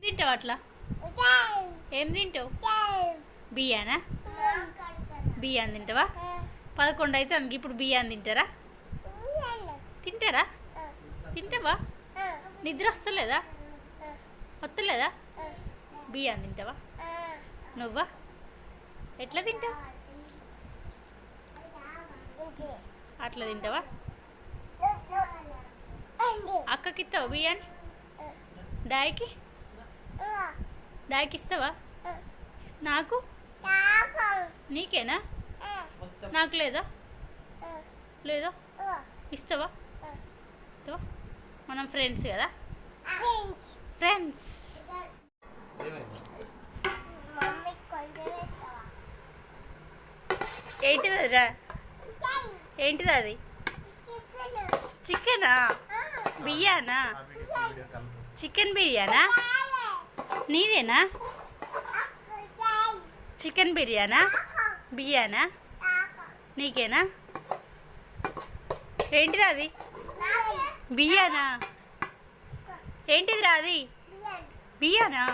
తింటావు అట్లా? ఏం తింటావు? బియ్యానా? బియ్యాన్ని తింటావా? 11 అయితే అందుకు ఇప్పుడు బియ్యాన్ని తింటారా? తింటారా? తింటావా? నిద్ర వస్తలేదా? వస్తలేదా? బియ్యాన్ని తింటావా? నువ్వా? ఎట్లా తింటావు? అట్లా తింటావా? అక్కకి ఇస్తావా బియ్యాన్ని? డాయికి ఇస్తావా? నాకు? నీకేనా? నాకు లేదా? లేదా? ఇస్తావా? ఇస్తావా? మనం ఫ్రెండ్స్ కదా? ఫ్రెండ్స్. ఏంటిదా? ఏంటిది అది? చికెనా? బియ్యానా? చికెన్ బిర్యానా? నీదేనా? చికెన్ బిర్యానా? బియ్యానా? నీకేనా? ఏంటిది అది? బియ్యానా? ఏంటిది రా అది? బియ్యానా?